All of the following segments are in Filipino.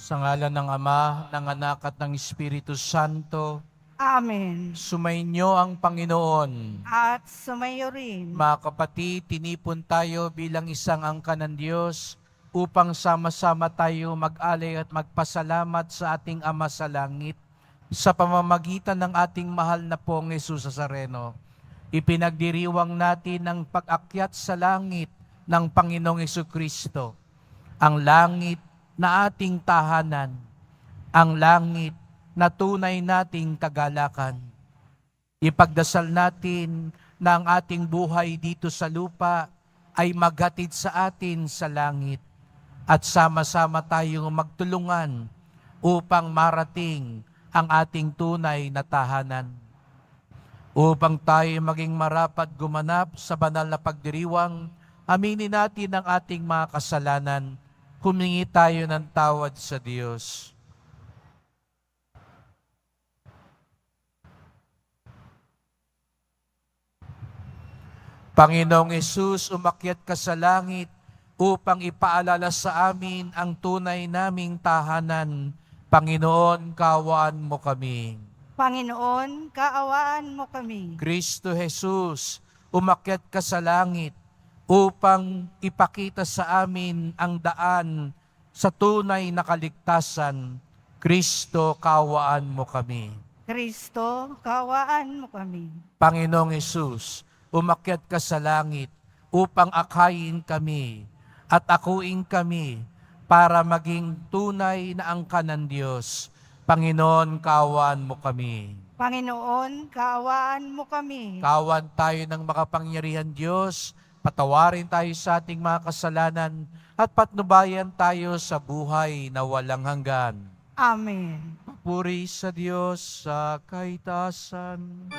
Sa ngalan ng Ama, ng Anak at ng Espiritu Santo, Amen. sumainyo ang Panginoon. At sumayo rin. Mga kapatid, tinipon tayo bilang isang angkan ng Diyos upang sama-sama tayo mag-alay at magpasalamat sa ating Ama sa langit sa pamamagitan ng ating mahal na pong Jesus Nazareno. Ipinagdiriwang natin ang pag-akyat sa langit ng Panginoong Jesucristo, ang langit na ating tahanan, ang langit na tunay nating kagalakan. Ipagdasal natin na ang ating buhay dito sa lupa ay maghatid sa atin sa langit at sama-sama tayong magtulungan upang marating ang ating tunay na tahanan. Upang tayo maging marapat gumanap sa banal na pagdiriwang, aminin natin ang ating mga kasalanan, humingi tayo ng tawad sa Diyos. Panginoong Hesus, umakyat ka sa langit upang ipaalala sa amin ang tunay naming tahanan. Panginoon, kaawaan mo kami. Panginoon, kaawaan mo kami. Kristo Jesus, umakyat ka sa langit upang ipakita sa amin ang daan sa tunay na kaligtasan. Kristo, kaawaan mo kami. Kristo, kaawaan mo kami. Panginoong Hesus, umakyat ka sa langit upang akayin kami at akuin kami para maging tunay na angkan ng Diyos. Panginoon, kaawaan mo kami. Panginoon, kaawaan mo kami. Kawan tayo ng makapangyarihan Diyos, patawarin tayo sa ating mga kasalanan at patnubayan tayo sa buhay na walang hanggan. Amen. Papuri sa Diyos sa kaitaasan.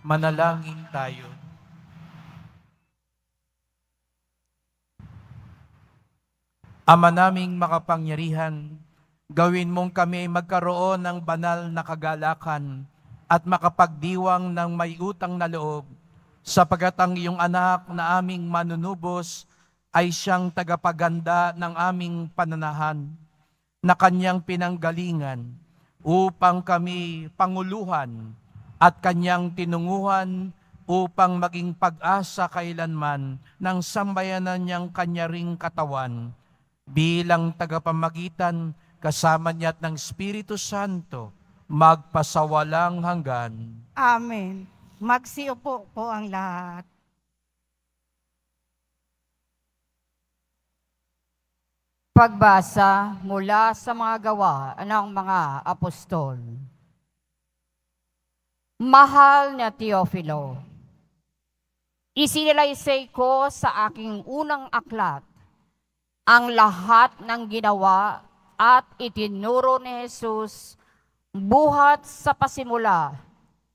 Manalangin tayo. Ama naming makapangyarihan, gawin mong kami ay magkaroon ng banal na kagalakan at makapagdiwang ng may utang na loob, sapagat ang iyong anak na aming manunubos ay siyang tagapaganda ng aming pananahan, na kanyang pinanggalingan upang kami panguluhan at kanyang tinunguhan upang maging pag-asa kailanman ng sambayanan niyang kanya ring katawan, bilang tagapamagitan kasama niya at ng Espiritu Santo, magpasawalang hanggan. Amen. Magsiupo po ang lahat. Pagbasa mula sa mga gawa ng mga apostol. Mahal na Teofilo, isinalaysay ko sa aking unang aklat ang lahat ng ginawa at itinuro ni Jesus buhat sa pasimula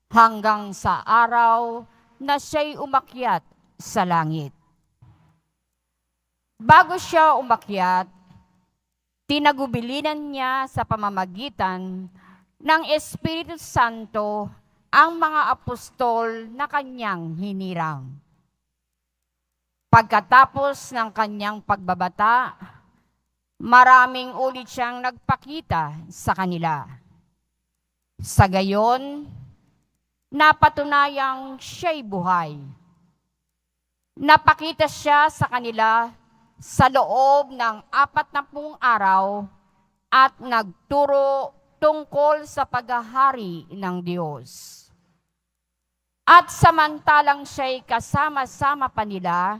hanggang sa araw na siya'y umakyat sa langit. Bago siya umakyat, tinagubilinan niya sa pamamagitan ng Espiritu Santo ang mga apostol na kanyang hinirang. Pagkatapos ng kanyang pagbabata, maraming ulit siyang nagpakita sa kanila. Sa gayon, napatunayang siya'y buhay. Napakita siya sa kanila sa loob ng 40 araw at nagturo tungkol sa paghahari ng Diyos. At samantalang siya'y kasama-sama pa nila,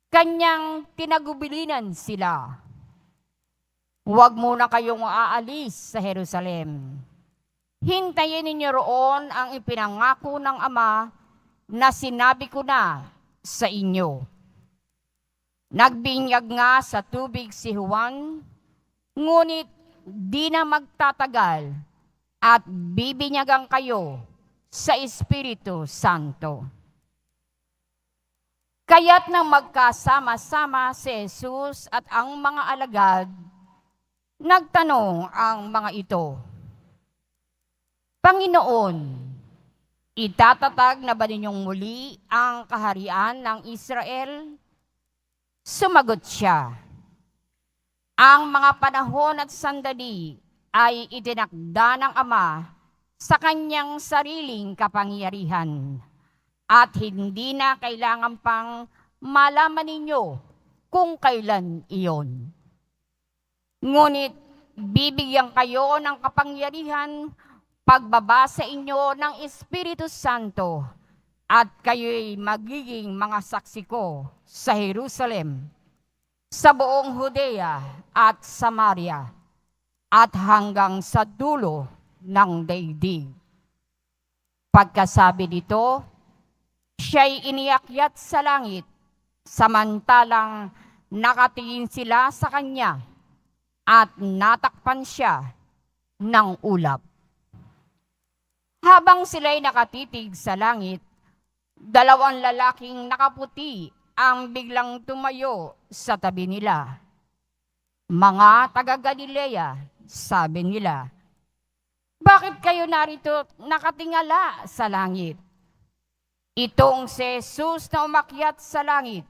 kanyang tinagubilinan sila. Huwag muna kayong aalis sa Jerusalem. Hintayin ninyo roon ang ipinangako ng Ama na sinabi ko na sa inyo. Nagbinyag nga sa tubig si Juan, ngunit di na magtatagal at bibinyagan kayo sa Espiritu Santo. Kaya't nang magkasama-sama si Jesus at ang mga alagad, nagtanong ang mga ito, Panginoon, itatatag na ba ninyong muli ang kaharian ng Israel? Sumagot siya, ang mga panahon at sandali ay itinakda ng Ama sa kanyang sariling kapangyarihan. At hindi na kailangan pang malaman ninyo kung kailan iyon. Ngunit bibigyan kayo ng kapangyarihan pagbaba sa inyo ng Espiritu Santo at kayo'y magiging mga saksi ko sa Jerusalem, sa buong Judea at Samaria, at hanggang sa dulo ng daigdig. Pagkasabi nito, siya'y iniakyat sa langit, samantalang nakatingin sila sa kanya at natakpan siya ng ulap. Habang sila'y nakatitig sa langit, 2 lalaking nakaputi ang biglang tumayo sa tabi nila. Mga taga-Galilea, sabi nila, bakit kayo narito nakatingala sa langit? Itong si Jesus na umakyat sa langit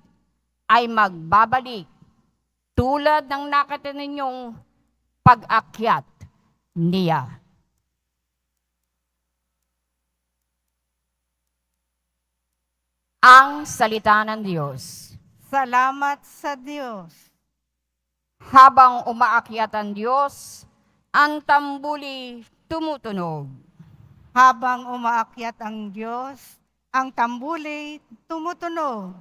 ay magbabalik tulad ng nakita ninyong pag-akyat niya. Ang salita ng Diyos. Salamat sa Diyos. Habang umaakyat ang Diyos, ang tambuli tumutunog. Habang umaakyat ang Diyos, ang tambuli tumutunog.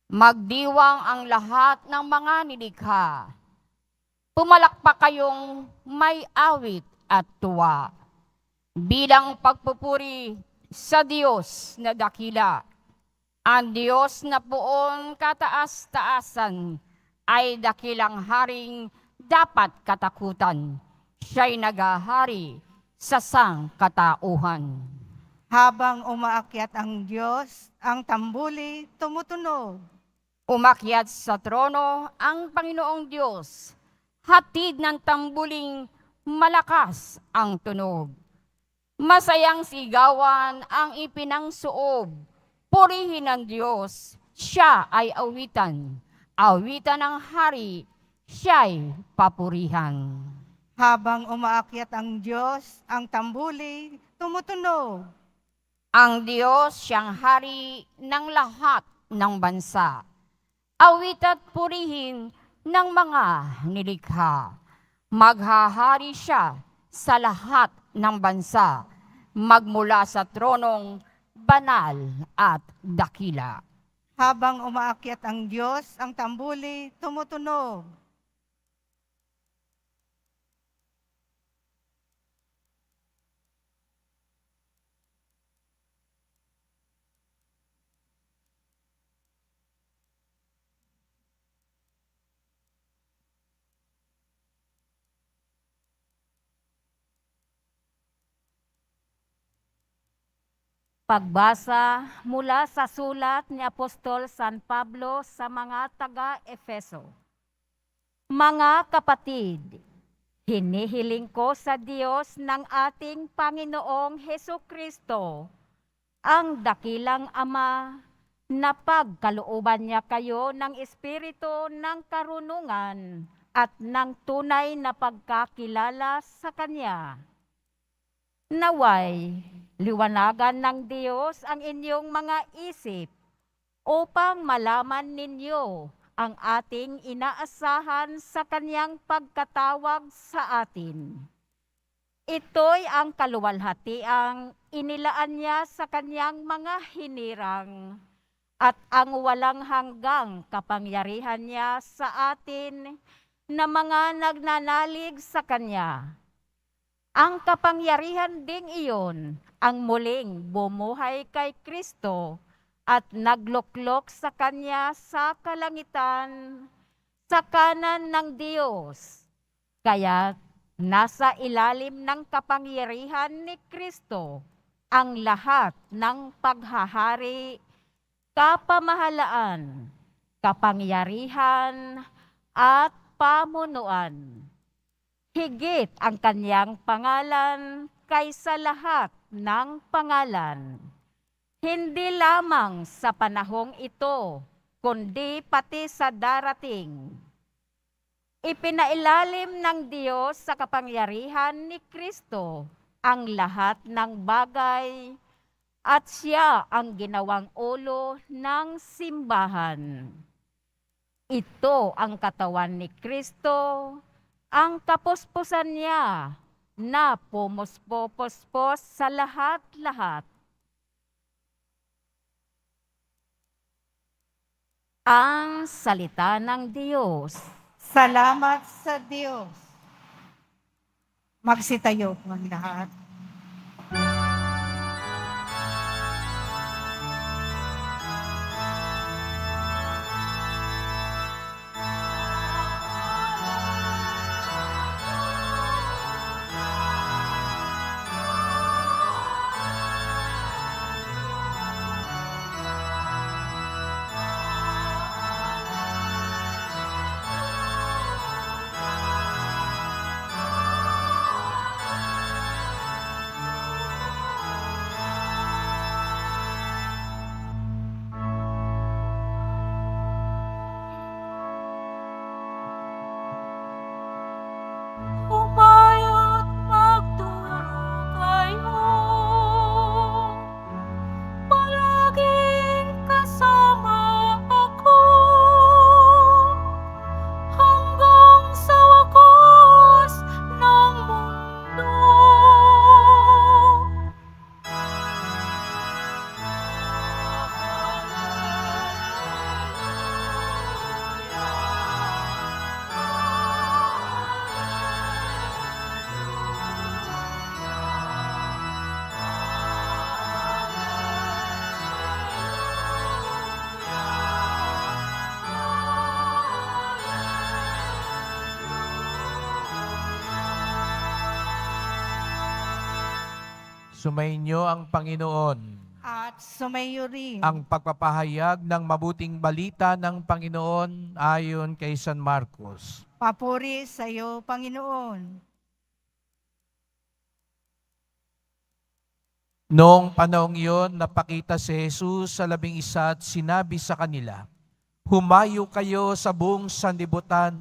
Magdiwang ang lahat ng mga nilikha. Pumalakpak kayong may awit at tuwa. Bilang pagpupuri sa Diyos na dakila. Ang Diyos na poon kataas-taasan ay dakilang haring dapat katakutan. Siya'y nagahari sa sangkatauhan. Habang umaakyat ang Diyos, ang tambuli tumutunog. Umakyat sa trono ang Panginoong Diyos. Hatid ng tambuling malakas ang tunog. Masayang sigawan ang ipinangsuob. Purihin ang Diyos, siya ay awitan. Awitan ng hari, siya'y papurihan. Habang umaakyat ang Diyos, ang tambuli tumutunog. Ang Diyos siyang hari ng lahat ng bansa. Awit at purihin ng mga nilikha. Maghahari siya sa lahat ng bansa, magmula sa tronong banal at dakila. Habang umaakyat ang Diyos, ang tambuli tumutunog. Pagbasa mula sa sulat ni Apostol San Pablo sa mga taga-Efeso. Mga kapatid, hinihiling ko sa Diyos ng ating Panginoong Hesukristo, ang dakilang Ama, na pagkalooban niya kayo ng espiritu ng karunungan at ng tunay na pagkakilala sa Kanya. Naway, liwanagan ng Diyos ang inyong mga isip upang malaman ninyo ang ating inaasahan sa Kanyang pagkatawag sa atin. Ito'y ang kaluwalhatiang inilaan niya sa Kanyang mga hinirang at ang walang hanggang kapangyarihan niya sa atin na mga nagnanalig sa Kanya. Ang kapangyarihan ding iyon ang muling bumuhay kay Kristo at nagluklok sa Kanya sa kalangitan, sa kanan ng Diyos. Kaya nasa ilalim ng kapangyarihan ni Kristo ang lahat ng paghahari, kapamahalaan, kapangyarihan, at pamunuan. Higit ang Kanyang pangalan kaysa lahat ng pangalan. Hindi lamang sa panahong ito, kundi pati sa darating. Ipinailalim ng Diyos sa kapangyarihan ni Kristo ang lahat ng bagay at siya ang ginawang ulo ng simbahan. Ito ang katawan ni Kristo, ang kapuspusan niya na pumuspopospos sa lahat-lahat. Ang salita ng Diyos. Salamat sa Diyos. Magsitayo po ang lahat. Sumainyo ang Panginoon. At sumayo rin. Ang pagpapahayag ng mabuting balita ng Panginoon ayon kay San Marcos. Papuri sa iyo, Panginoon. Noong panahong iyon, napakita si Jesus sa 11 at sinabi sa kanila, "Humayo kayo sa buong sanlibutan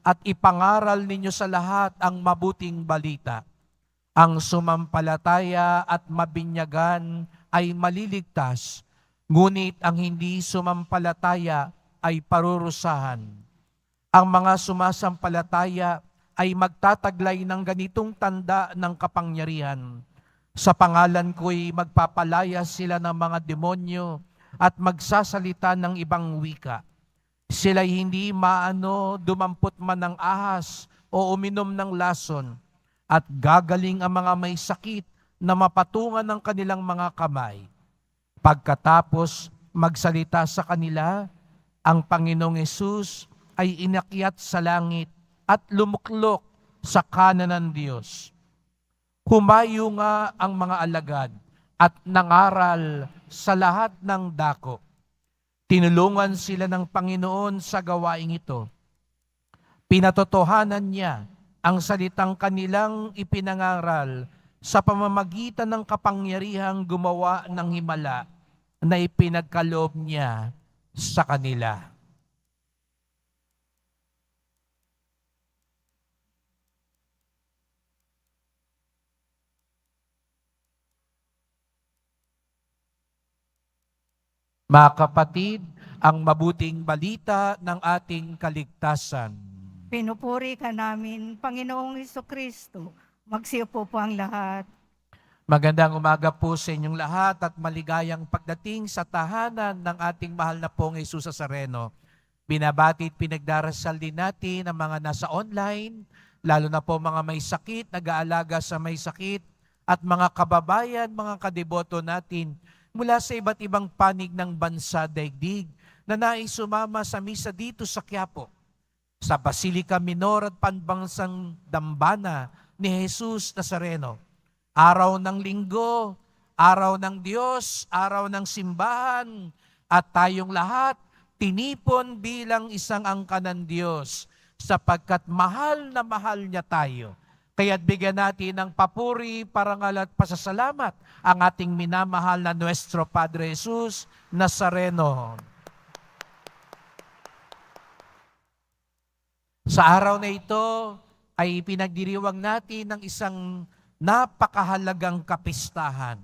at ipangaral ninyo sa lahat ang mabuting balita. Ang sumampalataya at mabinyagan ay maliligtas, ngunit ang hindi sumampalataya ay parurusahan. Ang mga sumasampalataya ay magtataglay ng ganitong tanda ng kapangyarihan. Sa pangalan ko'y magpapalaya sila ng mga demonyo at magsasalita ng ibang wika. Sila'y hindi dumampot man ng ahas o uminom ng lason, at gagaling ang mga may sakit na mapatungan ng kanilang mga kamay. Pagkatapos magsalita sa kanila, ang Panginoong Hesus ay inakyat sa langit at lumuklok sa kanan ng Diyos. Humayo nga ang mga alagad at nangaral sa lahat ng dako. Tinulungan sila ng Panginoon sa gawaing ito. Pinatotohanan niya ang salitang kanilang ipinangaral sa pamamagitan ng kapangyarihang gumawa ng himala na ipinagkaloob niya sa kanila." Mga kapatid, ang mabuting balita ng ating kaligtasan. Pinupuri ka namin, Panginoong Hesukristo. Magsiupo po ang lahat. Magandang umaga po sa inyong lahat at maligayang pagdating sa tahanan ng ating mahal na pong Jesus Nazareno. Binabati at pinagdarasal din natin ang mga nasa online, lalo na po mga may sakit, nag-aalaga sa may sakit, at mga kababayan, mga kadeboto natin mula sa iba't ibang panig ng bansa daigdig na nais sumama sa misa dito sa Quiapo, sa Basilica Minor at Panbansang Dambana ni Jesus Nazareno. Araw ng linggo, araw ng Diyos, araw ng simbahan, at tayong lahat tinipon bilang isang angkan ng Diyos sapagkat mahal na mahal niya tayo. Kaya't bigyan natin ng papuri, parangal at pasasalamat ang ating minamahal na Nuestro Padre Jesus Nazareno. Sa araw na ito ay pinagdiriwang natin ng isang napakahalagang kapistahan,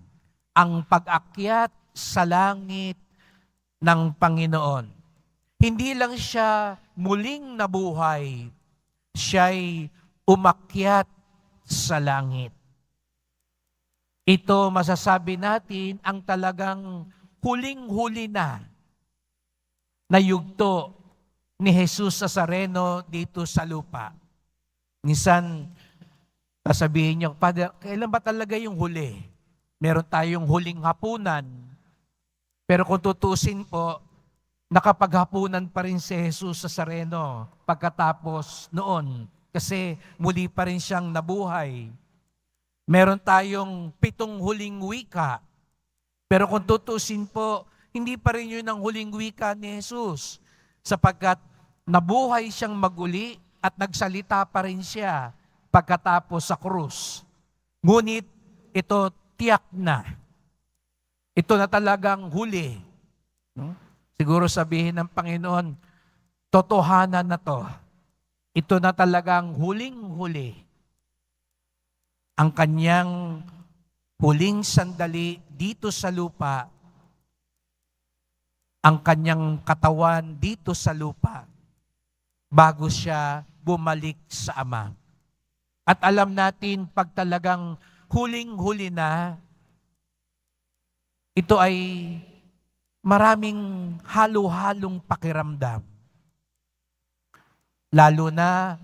ang pag-akyat sa langit ng Panginoon. Hindi lang siya muling nabuhay, siya'y umakyat sa langit. Ito masasabi natin ang talagang huling-huli na yugto ni Jesus Nazareno dito sa lupa. Minsan, sasabihin niyo, "Padre, kailan ba talaga yung huli?" Meron tayong huling hapunan. Pero kung tutusin po, nakapaghapunan pa rin si Jesus Nazareno pagkatapos noon. Kasi muli pa rin siyang nabuhay. Meron tayong 7 huling wika. Pero kung tutusin po, hindi pa rin yun ang huling wika ni Jesus. Sapagkat nabuhay siyang maguli at nagsalita pa rin siya pagkatapos sa krus. Ngunit ito tiyak na. Ito na talagang huli. No? Siguro sabihin ng Panginoon, totohanan na to. Ito na talagang huling-huli. Ang kanyang huling sandali dito sa lupa, ang kanyang katawan dito sa lupa, bago siya bumalik sa Ama. At alam natin, pag talagang huling-huli na, ito ay maraming halo-halong pakiramdam. Lalo na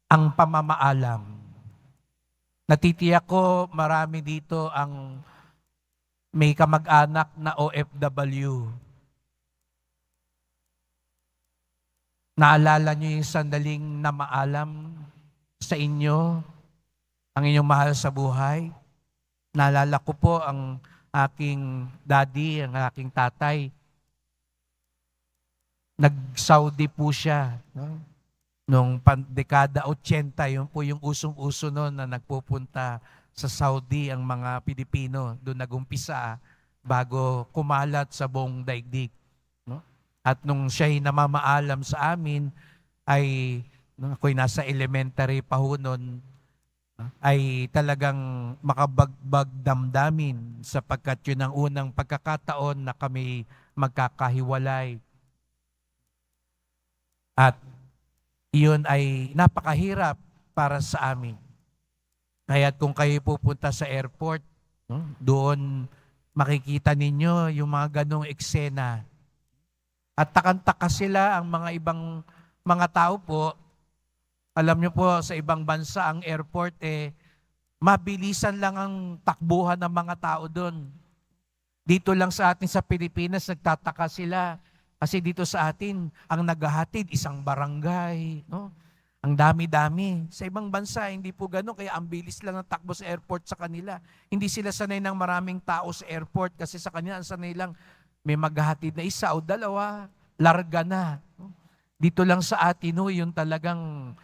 ang pamamaalam. Natitiyak ko marami dito ang may kamag-anak na OFW. Naalala niyo yung sandaling namaalam sa inyo, ang inyong mahal sa buhay? Naalala ko po ang aking daddy, ang aking tatay. Nag-Saudi po siya. No? Nung dekada 80, yun po yung usong-uso noon na nagpupunta sa Saudi ang mga Pilipino. Doon nagumpisa bago kumalat sa buong daigdig. No? At nung siya'y namamaalam sa amin, ay nung ako'y nasa elementary pa ho noon, ay talagang makabagbag damdamin sapagkat yun ang unang pagkakataon na kami magkakahiwalay. At iyon ay napakahirap para sa amin. Kaya kung kayo pupunta sa airport, no, doon makikita ninyo yung mga ganong eksena. At takang-taka sila ang mga ibang mga tao po. Alam nyo po, sa ibang bansa, ang airport, mabilisan lang ang takbuhan ng mga tao doon. Dito lang sa atin sa Pilipinas, nagtataka sila. Kasi dito sa atin, ang naghahatid, isang barangay. No? Ang dami-dami. Sa ibang bansa, hindi po gano'n. Kaya ang bilis lang ng takbo sa airport sa kanila. Hindi sila sanay ng maraming tao sa airport. Kasi sa kanila, ang sanay lang, may maghahatid na isa o dalawa, larga na. No? Dito lang sa atin, yung talagang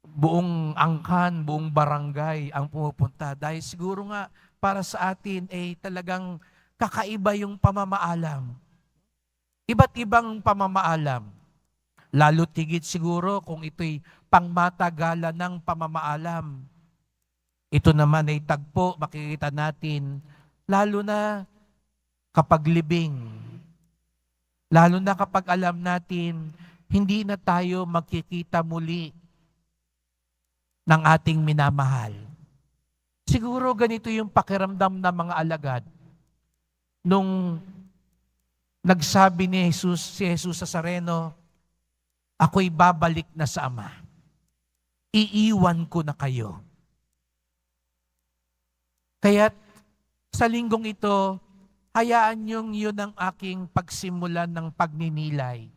buong angkan, buong barangay ang pumupunta. Dahil siguro nga, para sa atin, talagang kakaiba yung pamamaalam. Iba't ibang pamamaalam. Lalo tigit siguro kung ito'y pangmatagalan ng pamamaalam. Ito naman ay tagpo, makikita natin, lalo na kapag libing. Lalo na kapag alam natin, hindi na tayo magkikita muli ng ating minamahal. Siguro ganito yung pakiramdam ng mga alagad. Nung nagsabi ni si Jesus sa Sareno, ako'y babalik na sa Ama. Iiwan ko na kayo. Kaya't sa linggong ito, hayaan niyong yun ang aking pagsimulan ng pagninilay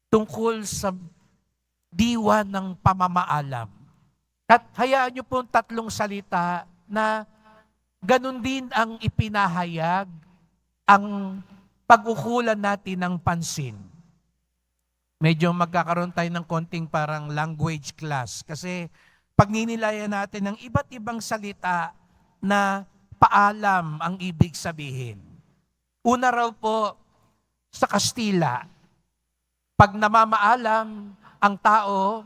tungkol sa diwa ng pamamaalam. At hayaan niyo po 3 salita na ganun din ang ipinahayag ang pag-ukulan natin ng pansin. Medyo magkakaroon tayo ng konting parang language class kasi pagninilayan natin ng iba't ibang salita na paalam ang ibig sabihin. Una raw po sa Kastila, pag namamaalam ang tao,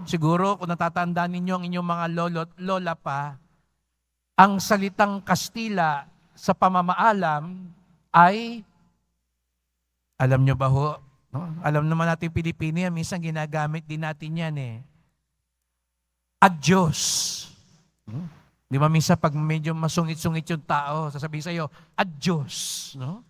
siguro kung natatandaan ninyo ang inyong mga lola pa, ang salitang Kastila sa pamamaalam ay, alam nyo ba ho, no? Alam naman natin Pilipino yan, minsan ginagamit din natin yan Adyos. Di ba minsan pag medyo masungit-sungit yung tao, sasabihin sa'yo, adyos. No?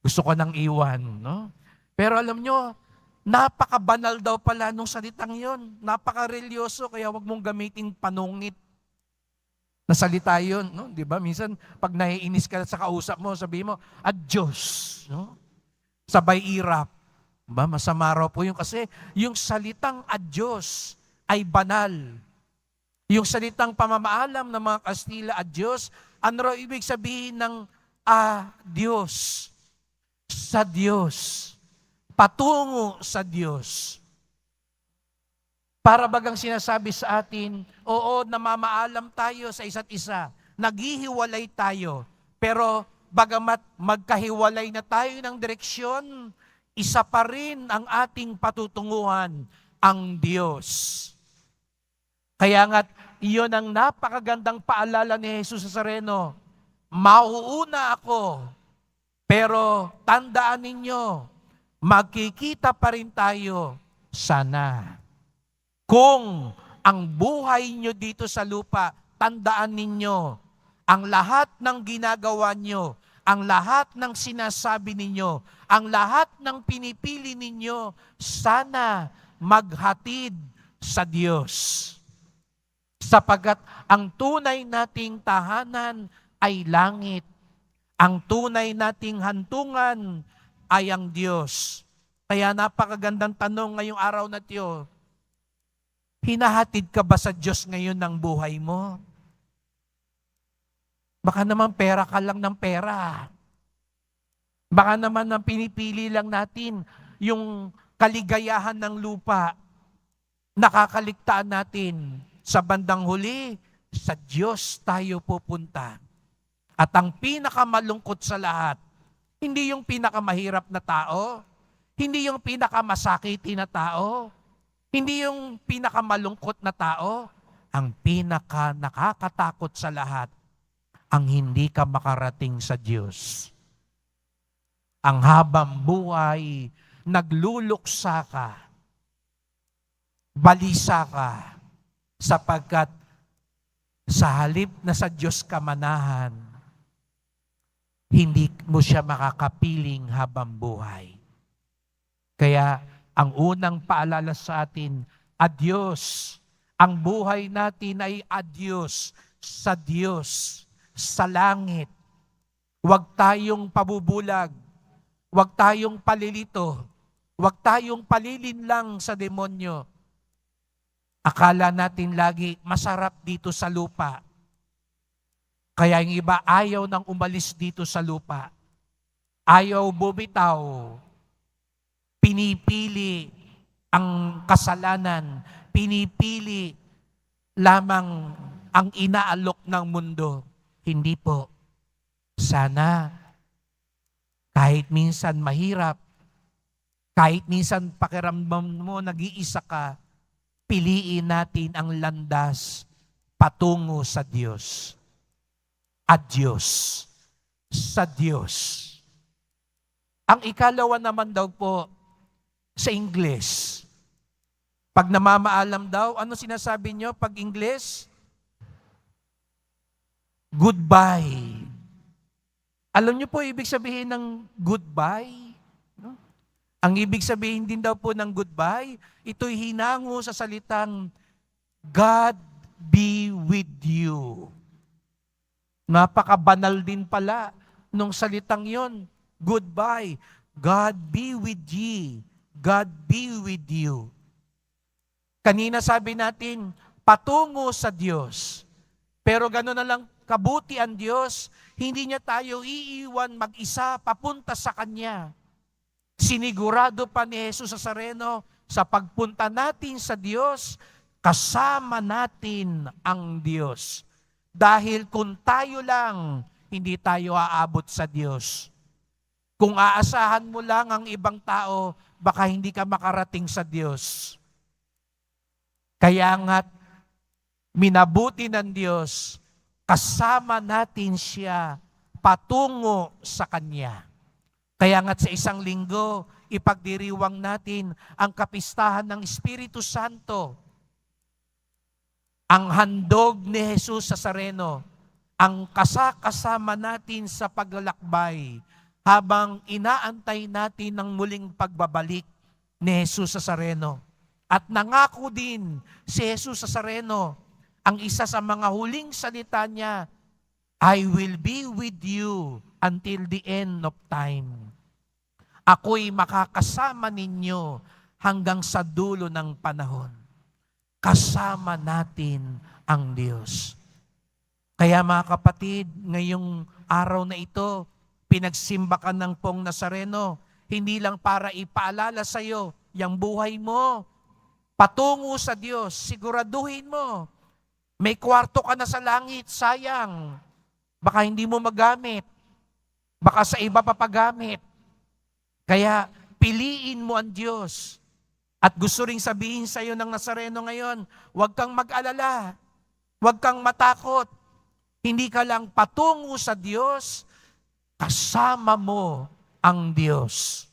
Gusto ko nang iwan. No? Pero alam nyo, napakabanal daw pala nung salitang yon. Napaka-relyoso, kaya wag mong gamitin panungit na salita yun. No? Di ba? Minsan, pag naiinis ka sa kausap mo, sabihin mo, adyos. No? Sabay irap. Ba, masama raw po yun kasi yung salitang adyos ay banal. Yung salitang pamamaalam ng mga Kastila, adyos, ano raw ibig sabihin ng Diyos? Sa Diyos. Patungo sa Diyos. Para bagang sinasabi sa atin, oo, namamaalam tayo sa isa't isa. Naghihiwalay tayo. Pero bagamat magkahiwalay na tayo ng direksyon, isa pa rin ang ating patutunguhan, ang Diyos. Kaya nga't iyon ang napakagandang paalala ni Jesus sa Sareno. Mauuna ako, pero tandaan ninyo, magkikita pa rin tayo sana. Kung ang buhay nyo dito sa lupa, tandaan ninyo, ang lahat ng ginagawa nyo, ang lahat ng sinasabi ninyo, ang lahat ng pinipili ninyo, sana maghatid sa Diyos. Sapagat ang tunay nating tahanan ay langit. Ang tunay nating hantungan ay ang Diyos. Kaya napakagandang tanong ngayong araw na tiyo, hinahatid ka ba sa Diyos ngayon ng buhay mo? Baka naman pera ka lang ng pera. Baka naman ang pinipili lang natin yung kaligayahan ng lupa. Nakakaligtaan natin. Sa bandang huli, sa Diyos tayo pupunta. At ang pinakamalungkot sa lahat, hindi yung pinakamahirap na tao, hindi yung pinakamasakiti na tao, hindi yung pinakamalungkot na tao, ang pinaka nakakatakot sa lahat, ang hindi ka makarating sa Diyos. Ang habang buhay, nagluluksa ka, balisa ka, sapagkat sa halip na sa Diyos ka manahan, hindi mo siya makakapiling habang buhay. Kaya ang unang paalala sa atin, adios. Ang buhay natin ay adios sa Diyos, sa langit. Huwag tayong pabubulag. Huwag tayong palilito. Huwag tayong palilinlang sa demonyo. Akala natin lagi masarap dito sa lupa. Kaya yung iba ayaw nang umalis dito sa lupa. Ayaw bumitaw. Pinipili ang kasalanan. Pinipili lamang ang inaalok ng mundo. Hindi po. Sana kahit minsan mahirap, kahit minsan pakiramdam mo nag-iisa ka, piliin natin ang landas patungo sa Diyos. Adios sa Diyos. Ang ikalawa naman daw po sa Ingles. Pag namamaalam daw, ano sinasabi nyo pag Ingles? Goodbye. Alam nyo po ibig sabihin ng goodbye? No? Ang ibig sabihin din daw po ng goodbye, ito'y hinango sa salitang God be with you. Napakabanal din pala nung salitang yon. Goodbye. God be with ye. God be with you. Kanina sabi natin, patungo sa Diyos. Pero gano'n na lang kabuti ang Diyos, hindi niya tayo iiwan mag-isa papunta sa Kanya. Sinigurado pa ni Jesus Nazareno, sa pagpunta natin sa Diyos, kasama natin ang Diyos. Dahil kung tayo lang, hindi tayo aabot sa Diyos. Kung aasahan mo lang ang ibang tao, baka hindi ka makarating sa Diyos. Kaya nga't minabuti ng Diyos, kasama natin siya patungo sa Kanya. Kaya nga't sa isang linggo, ipagdiriwang natin ang kapistahan ng Espiritu Santo. Ang handog ni Jesus Nazareno, ang kasama natin sa paglalakbay habang inaantay natin ang muling pagbabalik ni Jesus Nazareno. At nangako din si Jesus Nazareno, ang isa sa mga huling salita niya, I will be with you until the end of time. Ako'y makakasama ninyo hanggang sa dulo ng panahon. Kasama natin ang Diyos. Kaya mga kapatid, ngayong araw na ito, pinagsimba ka ng Pong Nazareno, hindi lang para ipaalala sa iyo yung buhay mo, patungo sa Diyos, siguraduhin mo, may kwarto ka na sa langit, sayang, baka hindi mo magamit, baka sa iba papagamit. Kaya piliin mo ang Diyos. At gusto ring sabihin sa iyo ng Nazareno ngayon, huwag kang mag-alala, huwag kang matakot. Hindi ka lang patungo sa Diyos, kasama mo ang Diyos.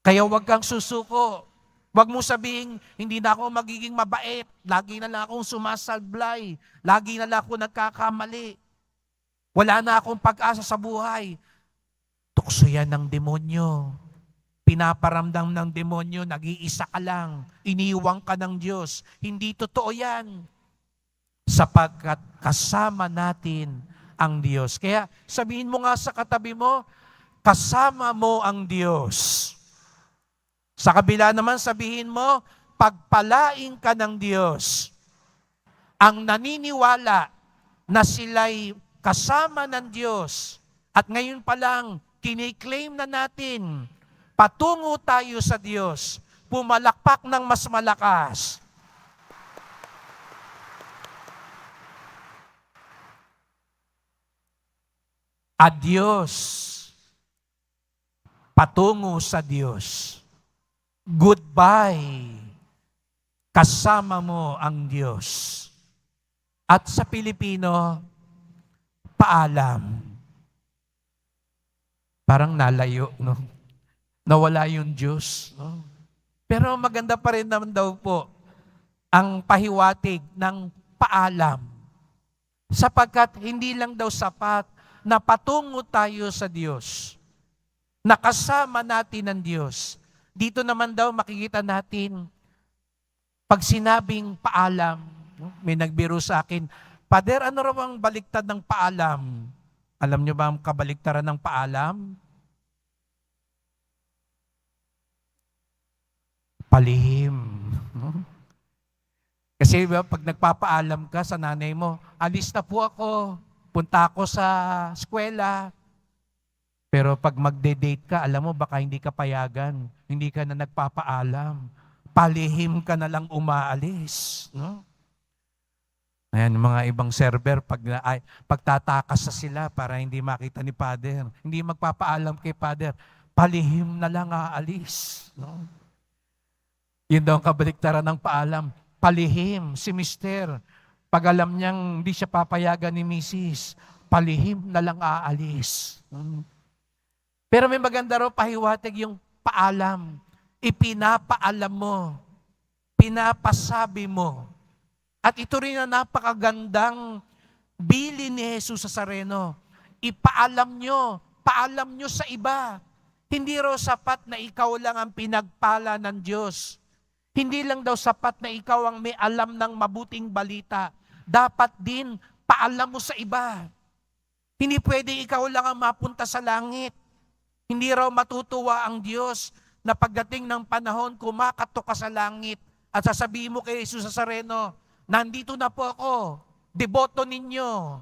Kaya huwag kang susuko. Huwag mo sabihin, hindi na ako magiging mabait, lagi na lang akong sumasablay, lagi na lang ako nagkakamali. Wala na akong pag-asa sa buhay. Tukso yan ng demonyo. Pinaparamdam ng demonyo, nag-iisa ka lang, iniwang ka ng Diyos. Hindi totoo yan. Sapagkat kasama natin ang Diyos. Kaya sabihin mo nga sa katabi mo, kasama mo ang Diyos. Sa kabila naman sabihin mo, pagpalain ka ng Diyos. Ang naniniwala na sila'y kasama ng Diyos. At ngayon pa lang, kiniklaim na natin, patungo tayo sa Diyos, pumalakpak ng mas malakas. Adios. Patungo sa Diyos. Goodbye. Kasama mo ang Diyos. At sa Pilipino, paalam. Parang nalayo, no? Nawala yung Diyos. No? Pero maganda pa rin naman daw po ang pahiwatig ng paalam. Sapagkat hindi lang daw sapat na patungo tayo sa Diyos. Nakasama natin ang Diyos. Dito naman daw makikita natin, pag sinabing paalam, may nagbiro sa akin, Pader, ano raw ang baliktad ng paalam? Alam niyo ba ang kabaliktaran ng paalam? Palihim. Kasi pag nagpapaalam ka sa nanay mo, alis na po ako, punta ako sa eskwela. Pero pag magde-date ka, alam mo, baka hindi ka payagan. Hindi ka na nagpapaalam. Palihim ka na lang umaalis. No? Ayan, mga ibang server, pagtatakas sa sila para hindi makita ni Father. Hindi magpapaalam kay Father. Palihim na lang aalis. No? Yun daw ang kabaliktaran ng paalam. Palihim, si Mister. Pag alam niyang hindi siya papayagan ni Mrs., palihim na lang aalis. Pero may maganda raw pahiwatig yung paalam. Ipinapaalam mo. Pinapasabi mo. At ito rin ang napakagandang bilin ni Jesus sa Nazareno. Ipaalam nyo sa iba. Hindi raw sapat na ikaw lang ang pinagpala ng Diyos. Hindi lang daw sapat na ikaw ang may alam ng mabuting balita. Dapat din paalam mo sa iba. Hindi pwede ikaw lang ang mapunta sa langit. Hindi raw matutuwa ang Diyos na pagdating ng panahon, kumakatok ka sa langit at sasabihin mo kay Jesus sa Nazareno, nandito na po ako, deboto ninyo.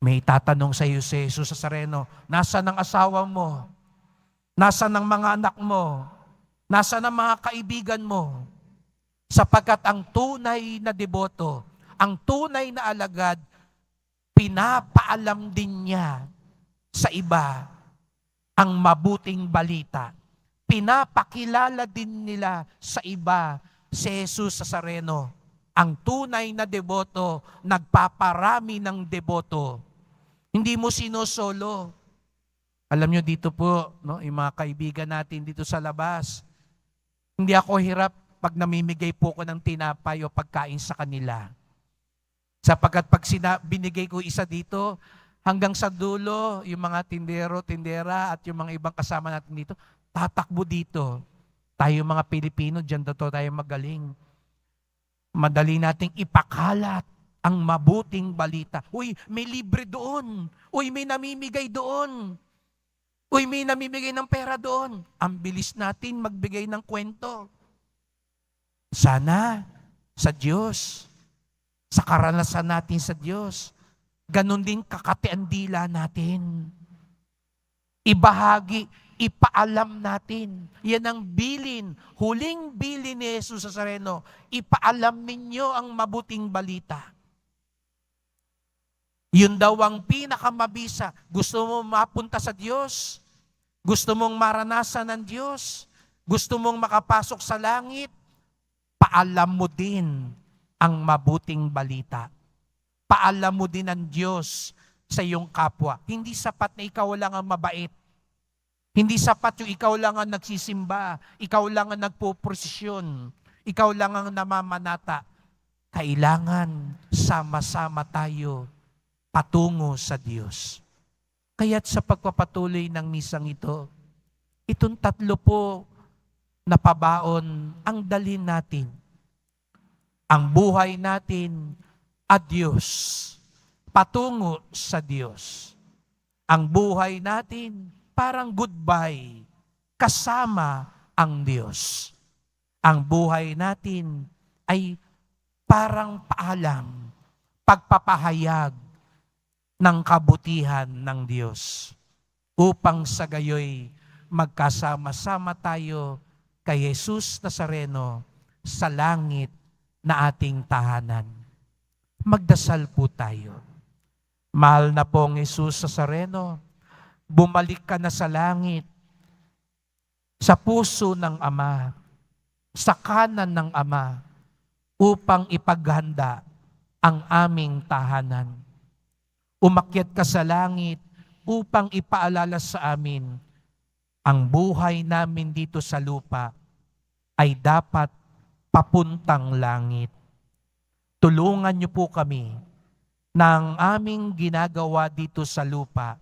May tatanong sa iyo si Jesus sa Nazareno, nasaan ang asawa mo? Nasaan ang mga anak mo? Nasaan ang mga kaibigan mo? Sapagkat ang tunay na deboto, ang tunay na alagad, pinapaalam din niya sa iba ang mabuting balita. Pinapakilala din nila sa iba si Jesus sa Nazareno. Ang tunay na deboto, nagpaparami ng deboto. Hindi mo sinosolo. Alam nyo dito po, no, yung mga kaibigan natin dito sa labas, hindi ako hirap pag namimigay po ko ng tinapay o pagkain sa kanila. Sapagkat pag binigay ko isa dito, hanggang sa dulo, yung mga tindero, tindera at yung mga ibang kasama natin dito, tatakbo dito. Tayo mga Pilipino, dyan tayo magaling. Madali nating ipakalat ang mabuting balita. Uy, may libre doon. Uy, may namimigay doon. Uy, may namimigay ng pera doon. Ang bilis natin magbigay ng kwento. Sana sa Diyos, sa karanasan natin sa Diyos, ganun din kakatian dila natin. Ibahagi, ipaalam natin. Yan ang bilin, huling bilin ni Jesus sa Nazareno. Ipaalam ninyo ang mabuting balita. Yun daw ang pinakamabisa. Gusto mo mapunta sa Diyos? Gusto mong maranasan ng Diyos? Gusto mong makapasok sa langit? Paalam mo din ang mabuting balita. Paalam mo din ang Diyos sa iyong kapwa. Hindi sapat na ikaw lang ang mabait. Hindi sapat yung ikaw lang ang nagsisimba. Ikaw lang ang nagpuprosesyon. Ikaw lang ang namamanata. Kailangan sama-sama tayo patungo sa Diyos. Kaya't sa pagpapatuloy ng misang ito, itong tatlo po na pabaon ang dalhin natin. Ang buhay natin at Diyos. Patungo sa Diyos. Ang buhay natin parang goodbye kasama ang Diyos. Ang buhay natin ay parang paalam. pagpapahayag ng kabutihan ng Diyos upang sa gayoy magkasama-sama tayo kay Jesus Nazareno sa langit na ating tahanan. Magdasal po tayo. Mahal na pong Jesus Nazareno, bumalik ka na sa langit, sa puso ng Ama, sa kanan ng Ama, upang ipaghanda ang aming tahanan. Umakyat ka sa langit upang ipaalala sa amin ang buhay namin dito sa lupa ay dapat papuntang langit. Tulungan niyo po kami na ang aming ginagawa dito sa lupa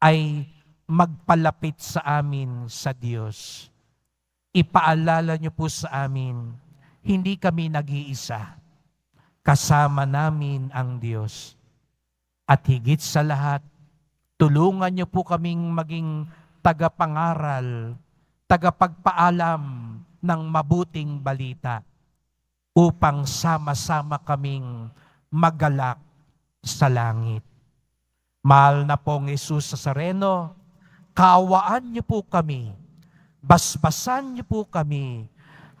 ay magpalapit sa amin sa Diyos. Ipaalala niyo po sa amin, hindi kami nag-iisa. Kasama namin ang Diyos. At higit sa lahat, tulungan niyo po kaming maging tagapangaral, tagapagpaalam ng mabuting balita upang sama-sama kaming magalak sa langit. Mahal na pong Jesus Nazareno, kaawaan niyo po kami, basbasan niyo po kami.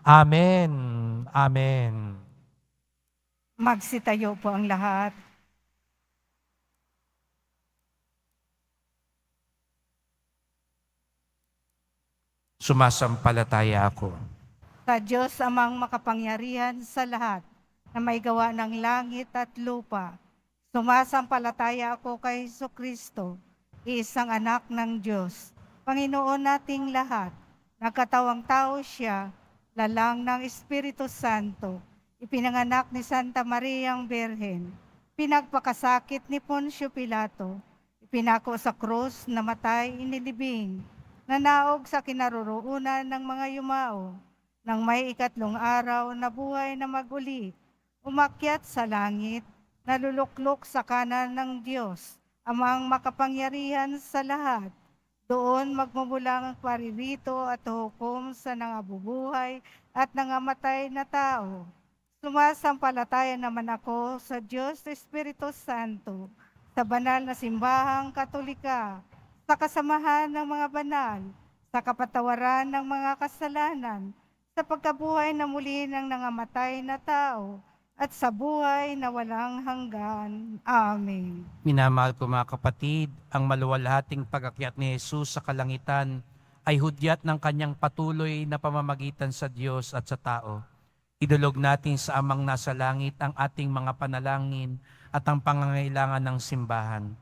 Amen. Amen. Magsitayo po ang lahat. Sumasampalataya ako Sa Diyos amang makapangyarihan sa lahat, na may gawa ng langit at lupa. Sumasampalataya ako kay Jesucristo, isang anak ng Diyos, Panginoon nating lahat. Nagkatawang tao siya, lalang ng Espiritu Santo, ipinanganak ni Santa Mariang Birhen, pinagpakasakit ni Poncio Pilato, ipinako sa krus, namatay, inilibing, nanaog sa kinaroroonan ng mga yumao, nang may ikatlong araw na buhay na maguli, umakyat sa langit, naluluklok sa kanan ng Diyos, amang makapangyarihan sa lahat. Doon magmumulang ang paririto at hukom sa nangabubuhay at nangamatay na tao. Sumasampalataya naman ako sa Diyos Espiritu Santo, sa banal na simbahang Katolika, sa kasamahan ng mga banal, sa kapatawaran ng mga kasalanan, sa pagkabuhay na muli ng nangamatay na tao, at sa buhay na walang hanggan. Amen. Minamahal ko mga kapatid, ang maluwalhating pag-akyat ni Jesus sa kalangitan ay hudyat ng kanyang patuloy na pamamagitan sa Diyos at sa tao. Idulog natin sa Amang nasa langit ang ating mga panalangin at ang pangangailangan ng simbahan.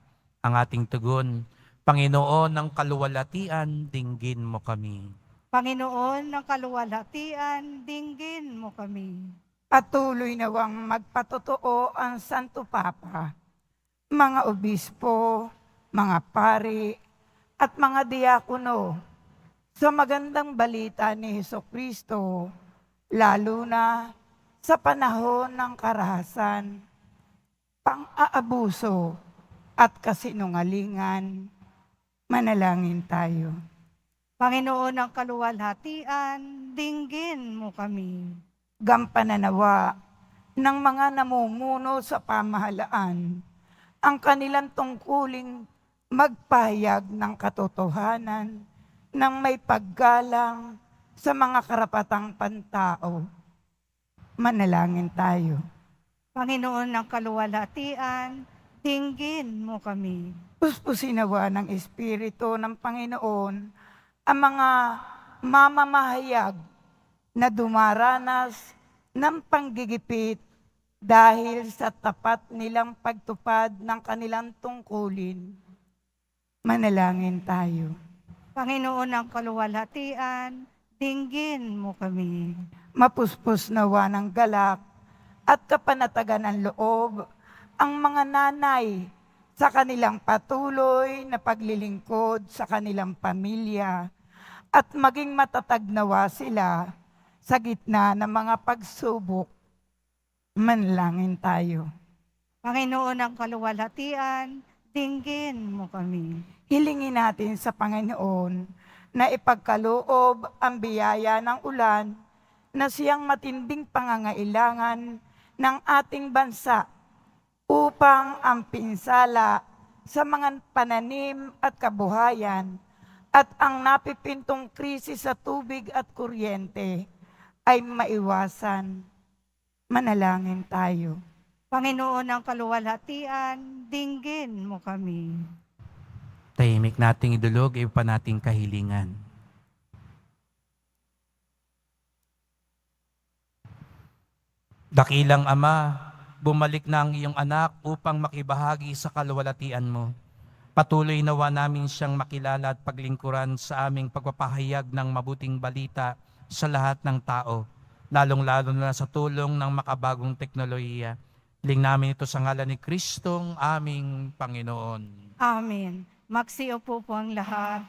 Ang ating tugon, Panginoon ng kaluwalhatian, dinggin mo kami. Panginoon ng kaluwalhatian, dinggin mo kami. Patuloy nawang magpatotoo ang Santo Papa, mga obispo, mga pari, at mga diakono sa magandang balita ni Jesucristo, lalo na sa panahon ng karahasan, pang-aabuso at kasinungalingan. Manalangin tayo. Panginoon ng kaluwalhatian, dinggin mo kami. Gampananawa ng mga namumuno sa pamahalaan ang kanilang tungkuling magpahayag ng katotohanan ng may paggalang sa mga karapatang pantao. Manalangin tayo. Panginoon ng kaluwalhatian, dinggin mo kami. Puspusinawa ng Espiritu ng Panginoon ang mga mamamahayag na dumaranas ng panggigipit dahil sa tapat nilang pagtupad ng kanilang tungkulin. Manalangin tayo. Panginoon ng kaluwalhatian, dinggin mo kami. Mapuspos nawa ng galak at kapanatagan ng loob ang mga nanay sa kanilang patuloy na paglilingkod sa kanilang pamilya at maging matatag nawa sila sa gitna ng mga pagsubok. Manalangin tayo. Panginoon ng kaluwalhatian, dinggin mo kami. Hilingin natin sa Panginoon na ipagkaloob ang biyaya ng ulan na siyang matinding pangangailangan ng ating bansa upang ang pinsala sa mga pananim at kabuhayan at ang napipintong krisis sa tubig at kuryente ay maiwasan. Manalangin tayo. Panginoon ng kaluwalhatian, dinggin mo kami. Tahimik nating idulog, ipa nating kahilingan. Dakilang Ama, bumalik na ang iyong anak upang makibahagi sa kaluwalhatian mo. Patuloy nawa namin siyang makilala at paglingkuran sa aming pagpapahayag ng mabuting balita sa lahat ng tao, lalong-lalo na sa tulong ng makabagong teknolohiya. Hiling namin ito sa ngalan ni Kristong aming Panginoon. Amen. Magsiupo po ang lahat.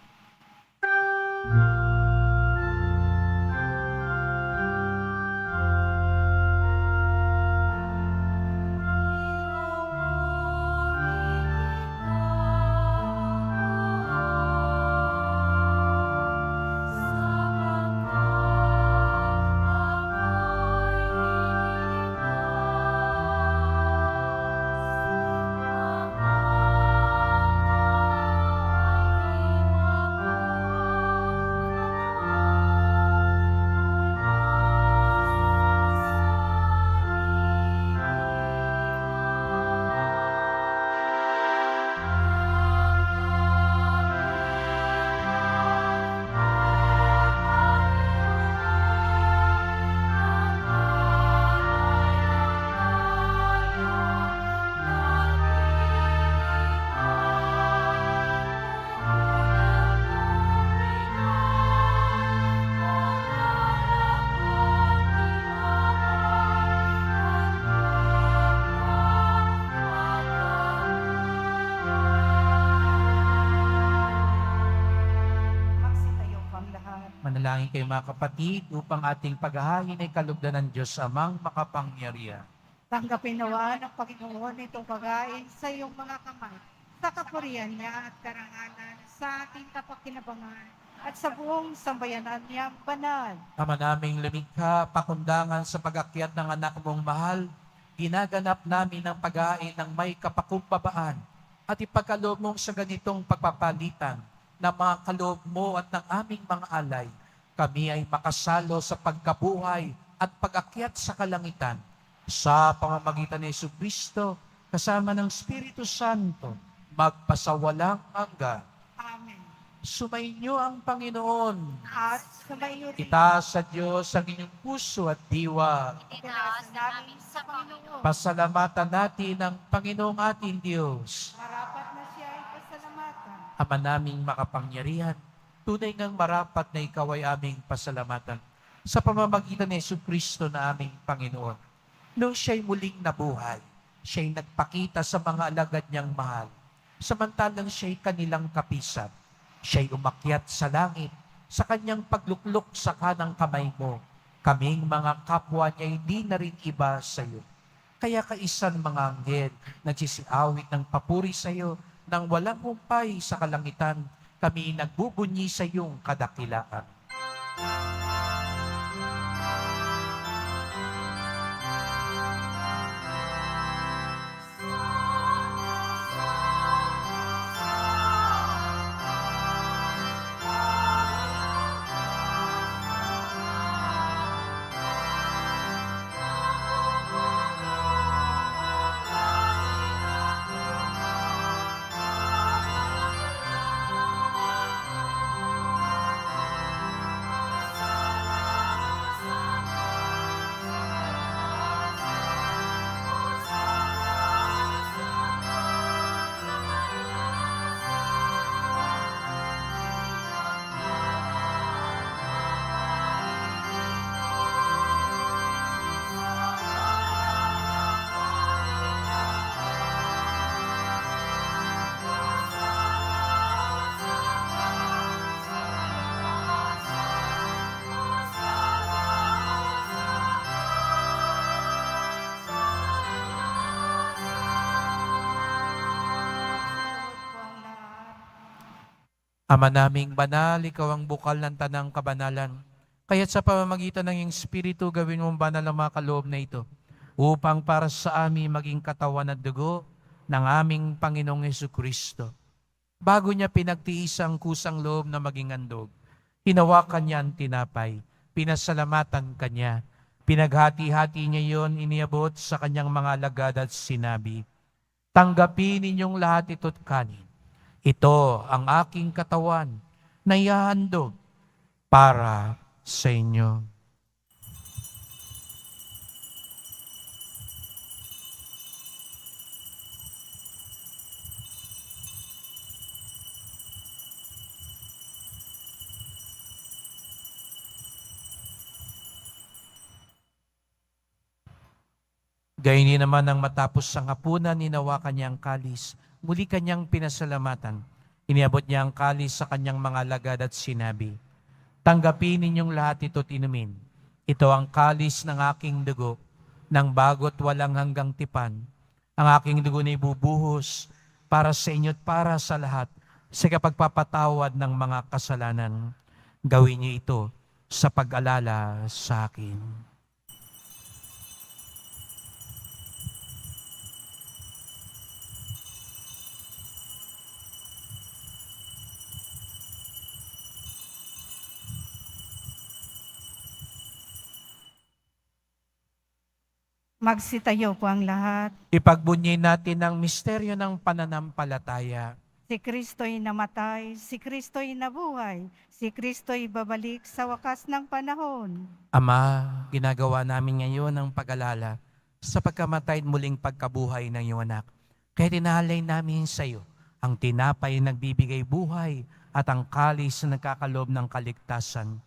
Magsitayo po ang lahat. Manalangin kayo mga kapatid upang ating paghahain ay kalugdan ng Diyos amang makapangyarihan. Tanggapin nawa ng Panginoon itong pagkain sa iyong mga kamay, sa kapurihan niya at karangalan, sa ating kapakinabangan, at sa buong sambayanan niya banal. Ama naming lumikha, pakundangan sa pag-akyat ng anak mong mahal, ginaganap namin ang paghahain ng may kapakumbabaan at ipagkaloob mong sa ganitong pagpapalitan na mga kaloob mo at ng aming mga alay, kami ay makasalo sa pagkabuhay at pag-akyat sa kalangitan sa pamamagitan ni Jesucristo kasama ng Espiritu Santo magpasawalang hanggan. Amen. Sumainyo ang Panginoon. At sumayo rin. Itaas sa Diyos ang inyong puso at diwa. Itinaas namin sa Panginoon. Pasalamatan natin ang Panginoong ating Diyos. Marapat na siya ay pasalamatan. Ama naming makapangyarihan, tunay ngang marapat na ikaw ay aming pasalamatan sa pamamagitan ni Jesucristo na aming Panginoon. Nung siya'y muling nabuhay, siya'y nagpakita sa mga alagad niyang mahal. Samantalang siya'y kanilang kapisan, siya'y umakyat sa langit, sa kanyang pagluklok sa kanang kamay mo. Kaming mga kapwa niya hindi na rin iba sa iyo. Kaya kaisan mga anghel, nagsisiawit ng papuri sa iyo, nang walang humpay sa kalangitan, kami nagbubunyi sa iyong kadakilaan. Sumagot po ang lahat. Ama naming banal, ikaw ang bukal ng tanang kabanalan. Kaya't sa pamamagitan ng iyong Espiritu, gawin mong banal ang mga kaloob na ito. upang para sa amin maging katawan at dugo ng aming Panginoong Hesukristo. Bago niya pinagtiis ang kusang loob na maging handog, hinawakan niya ang tinapay, pinasalamatan kanya, pinaghati-hati niya yon, iniabot sa kanyang mga alagad at sinabi, "Tanggapin ninyong lahat ito't kanin. Ito ang aking katawan na ihahandog para sa inyo." Gayon din naman nang matapos ang hapunan, hinawakan niya ang kalis. Muli kanyang pinasalamatan. Iniabot niya ang kalis sa kanyang mga alagad at sinabi, "Tanggapin ninyong lahat ito't inumin. Ito ang kalis ng aking dugo, ng bago't walang hanggang tipan. Ang aking dugo na ibubuhos para sa inyo't para sa lahat sa kapagpapatawad ng mga kasalanan. Gawin niyo ito sa pag-alala sa akin." Magsitayo po ang lahat. Ipagbunyi natin ang misteryo ng pananampalataya. Si Kristo'y namatay, si Kristo'y nabuhay, si Kristo'y babalik sa wakas ng panahon. Ama, ginagawa namin ngayon ang pag-alala sa pagkamatay at muling pagkabuhay ng iyong anak. Kaya tinahalay namin sa iyo ang tinapay na nagbibigay buhay at ang kalis na nagkakaloob ng kaligtasan.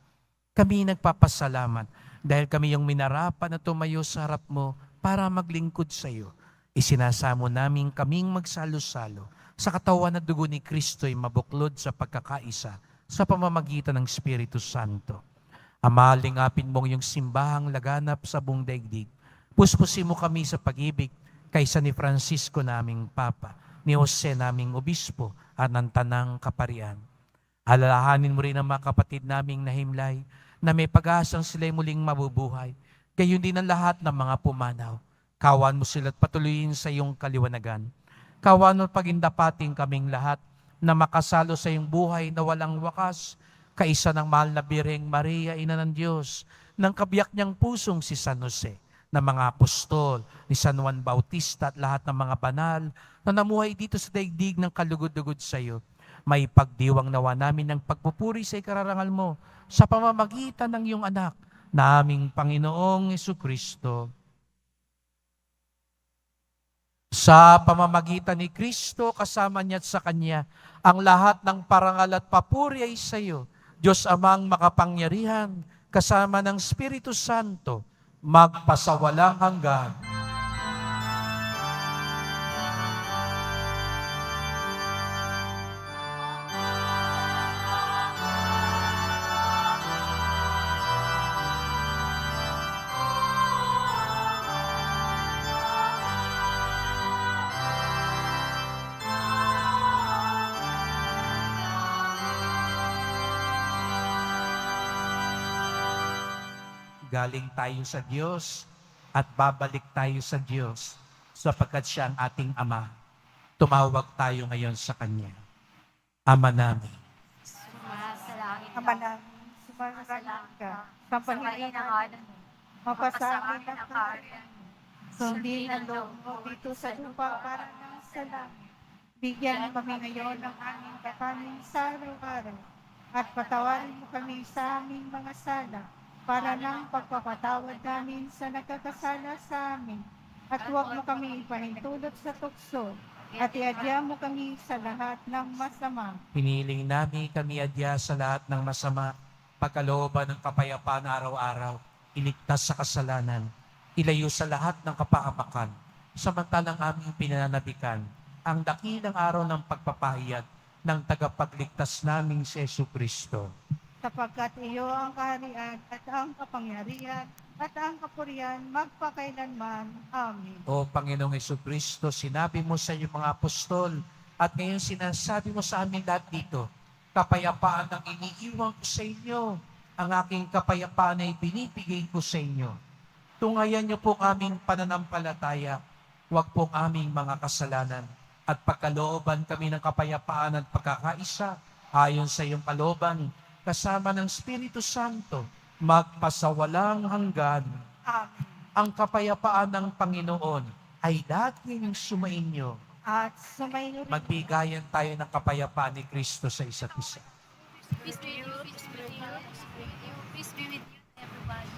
Kami nagpapasalamat dahil kami yung minarapan na tumayo sa harap mo para maglingkod sa iyo. Isinasamo namin kaming magsalo-salo sa katawan at dugo ni Kristo'y mabuklod sa pagkakaisa sa pamamagitan ng Espiritu Santo. Ama, lingapin mong yung simbahang laganap sa buong daigdig. Puspusin mo kami sa pag-ibig kaysa ni Francisco naming Papa, ni Jose naming Obispo at ng Tanang Kaparian. Alalahanin mo rin ang mga kapatid naming nahimlay na may pag-asang sila'y muling mabubuhay. Gayon din ang lahat ng mga pumanaw. Kawan mo sila at patuloyin sa iyong kaliwanagan. Kawan mo pagindapating kaming lahat na makasalo sa iyong buhay na walang wakas, kaisa ng mahal na Birheng Maria, Ina ng Diyos, ng kabiyak niyang pusong si San Jose, ng mga apostol, ni San Juan Bautista at lahat ng mga banal na namuhay dito sa daigdig ng kalugod-lugod sa iyo. May pagdiwang nawa namin ng pagpupuri sa ikararangal mo sa pamamagitan ng iyong anak, na aming Panginoong Hesukristo. Sa pamamagitan ni Kristo, kasama niya at sa Kanya, ang lahat ng parangal at papuri ay sa iyo, Diyos Amang makapangyarihan, kasama ng Espiritu Santo, magpasawalang hanggan. Galing tayo sa Diyos at babalik tayo sa Diyos sapagkat siya ang ating Ama. Tumawag tayo ngayon sa Kanya. Ama namin, Ama namin, sumasalang ka, sa Panginoon, mapasakin ang kaharian. Sundin ang loob mo dito sa lupa para ng sa langit. Bigyan kami ngayon ng aming kakanin sa araw-araw at patawarin mo kami sa aming mga sala para ng pagpapatawad namin sa nagkakasala sa amin. At huwag mo kami ipahintulot sa tukso at iadya mo kami sa lahat ng masama. hiniling namin kami adya sa lahat ng masama, pagkalooban ng kapayapaan araw-araw, iligtas sa kasalanan, ilayo sa lahat ng kapahamakan, samantalang aming pinananabikan ang dakilang araw ng pagpapahayag ng tagapagligtas naming si Jesucristo. Sapagkat iyo ang kaharian at ang kapangyarihan at ang kapurihan magpakailanman. Amen. O Panginoong Jesucristo, sinabi mo sa iyong mga apostol at ngayon sinasabi mo sa amin lahat dito, kapayapaan ang iniiwan ko sa inyo. Ang aking kapayapaan ay binibigay ko sa inyo. Tungayan niyo po aming pananampalataya, huwag po aming mga kasalanan, at pagkalooban kami ng kapayapaan at pagkakaisa, ayon sa iyong kalooban, kasama ng Espiritu Santo, magpasawalang hanggan. Amen. Ang kapayapaan ng Panginoon ay laging sumainyo. At sumayo rin Magbigayan tayo ng kapayapaan ni Kristo sa isa't isa. Peace be with you, peace be with you, peace be with you, peace be with you, everybody.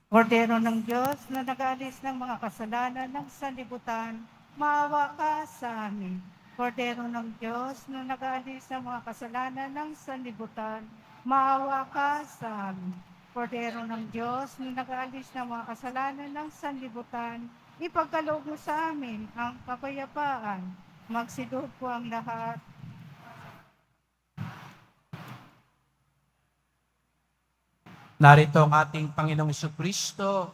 Kordero ng Diyos na nag-aalis ng mga kasalanan ng sanlibutan, maawa ka sa amin. Kordero ng Diyos na nag-aalis ng mga kasalanan ng sanlibutan, maawa ka sa amin. Kordero ng Diyos na nag-aalis ng mga kasalanan ng sanlibutan, ipagkaloob mo sa amin ang kapayapaan. Magsidog po ang lahat. Narito ang ating Panginoong Jesucristo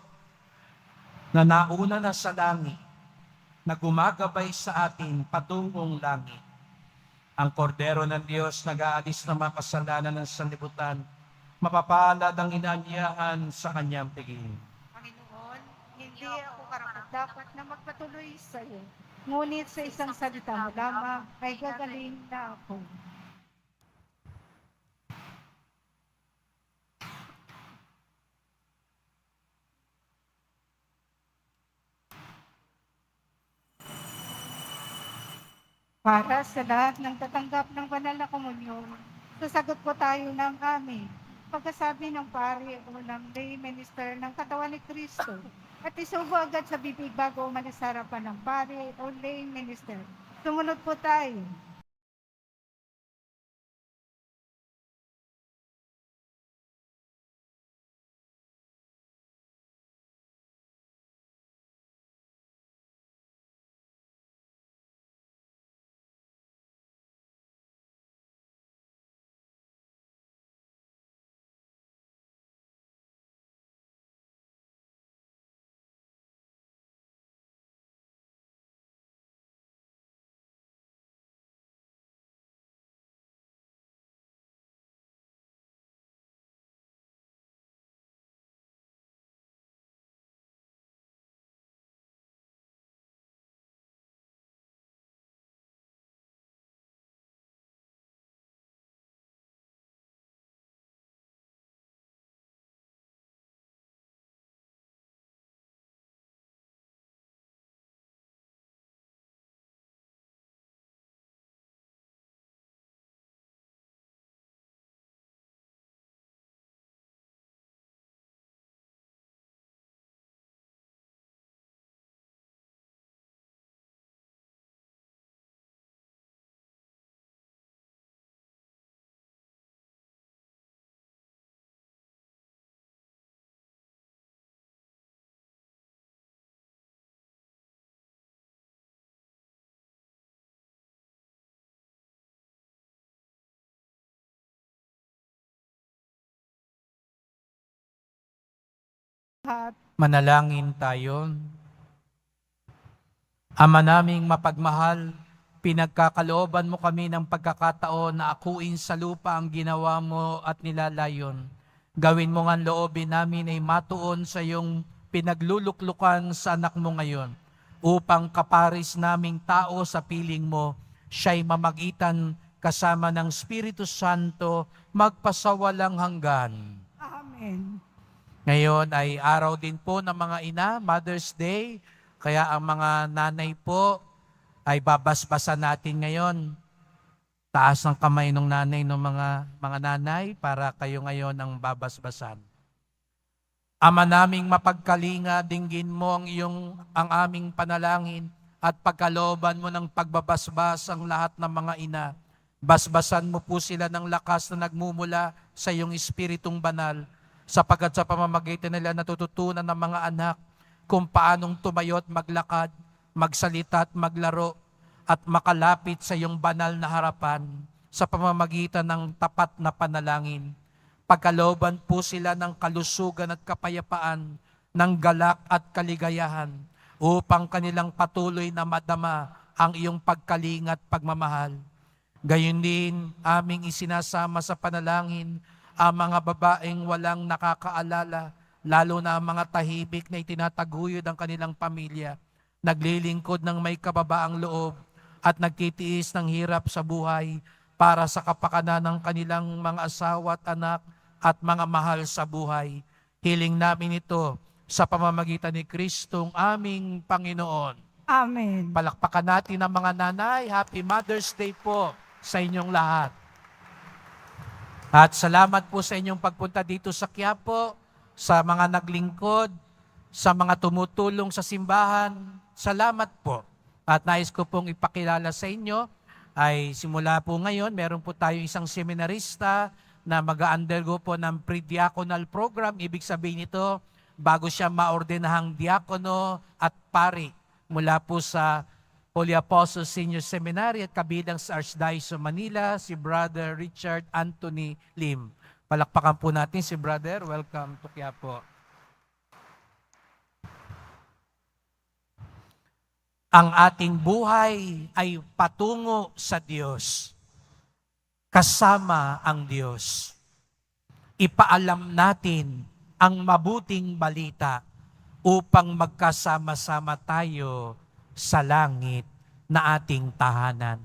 na nauna na sa langit, na gumagabay sa atin patungong langit. Ang kordero ng Diyos nag-aalis ng mga kasalanan ng sanlibutan, mapapalad ang inaanyahan sa kanyang piging. Panginoon, hindi ako karapat-dapat na magpatuloy sa iyo. Ngunit sa isang salita mo lamang ay gagaling na ako. Para sa lahat ng tatanggap ng banal na komunyon, sasagot po tayo ng amin. Pagkasabi ng pari o ng lay minister ng katawan ni Kristo, at isubo agad sa bibig bago umalis sa harapan ng pari o lay minister. Sumunod po tayo. At Manalangin tayo. Ama naming mapagmahal, pinagkakalooban mo kami ng pagkakataon na akuin sa lupa ang ginawa mo at nilalayon. Gawin mo nga ang loobin namin ay matuon sa iyong pinagluluklukan sa anak mo ngayon, upang kaparis naming tao sa piling mo, siya'y mamagitan kasama ng Espiritu Santo, magpasawalang hanggan. amen. Ngayon ay araw din po ng mga ina, Mother's Day. Kaya ang mga nanay po ay babasbasan natin ngayon. Taas ng kamay ng nanay ng mga nanay para kayo ngayon ang babasbasan. Ama naming mapagkalinga, dinggin mo ang aming panalangin at pagkalooban mo ng pagbabasbas ang lahat ng mga ina. Basbasan mo po sila ng lakas na nagmumula sa iyong Espiritong Banal, sapagkat sa pamamagitan nila natututunan ng mga anak kung paanong tumayo at maglakad, magsalita at maglaro, at makalapit sa iyong banal na harapan sa pamamagitan ng tapat na panalangin. Pagkalooban po sila ng kalusugan at kapayapaan, ng galak at kaligayahan, upang kanilang patuloy na madama ang iyong pagkalinga at pagmamahal. Gayon din aming isinasama sa panalangin ang mga babaeng walang nakakaalala lalo na ang mga tahimik na itinataguyod ang kanilang pamilya, naglilingkod ng may kababaang loob at nagtitiis ng hirap sa buhay para sa kapakanan ng kanilang mga asawa at anak at mga mahal sa buhay. Hiling namin ito sa pamamagitan ni Kristong aming Panginoon. Amen. Palakpakan natin ang mga nanay. Happy Mother's Day po sa inyong lahat. At salamat po sa inyong pagpunta dito sa Quiapo, sa mga naglingkod, sa mga tumutulong sa simbahan. Salamat po. At nais ko pong ipakilala sa inyo ay simula po ngayon, meron po tayo isang seminarista na mag-undergo po ng pre-diaconal program. Ibig sabihin nito, bago siya maordinahang diakono at pari mula po sa Holy Apostles Senior Seminary at kabilang sa Archdiocese of Manila, si Brother Richard Anthony Lim. Palakpakan po natin si Brother. Welcome to Quiapo. Ang ating buhay ay patungo sa Diyos. Kasama ang Diyos. Ipaalam natin ang mabuting balita upang magkasama-sama tayo sa langit na ating tahanan.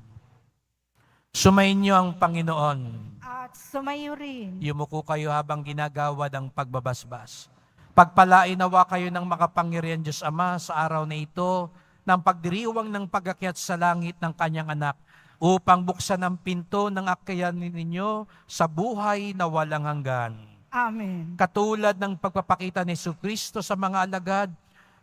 Sumainyo ang Panginoon. At sumayo rin. Yumuko kayo habang ginagawad ang pagbabasbas. Pagpalain nawa kayo ng makapangyarihan Diyos Ama sa araw na ito ng pagdiriwang ng pag-akyat sa langit ng kanyang anak upang buksan ang pinto ng akayanin ninyo sa buhay na walang hanggan. Amen. Katulad ng pagpapakita ni Jesucristo sa mga alagad,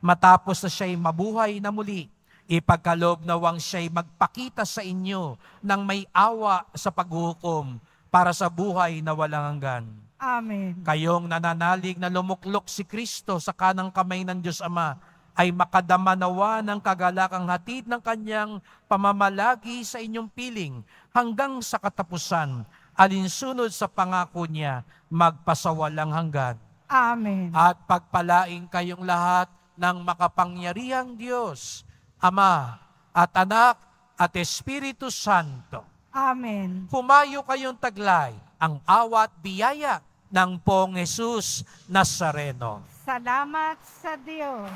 matapos na siya'y mabuhay na muli, ipagkaloob nawang siya'y magpakita sa inyo ng may awa sa paghuhukom para sa buhay na walang hanggan. Amen. Kayong nananalig na lumuklok si Kristo sa kanang kamay ng Diyos Ama, ay makadama nawa ng kagalakang hatid ng kanyang pamamalagi sa inyong piling hanggang sa katapusan, alinsunod sa pangako niya, magpasawalang hanggan. Amen. At pagpalaing kayong lahat ng makapangyarihang Diyos, Ama at Anak at Espiritu Santo. Amen. Humayo kayong taglay ang awat biyaya ng Poong Jesus Nazareno. Salamat sa Diyos.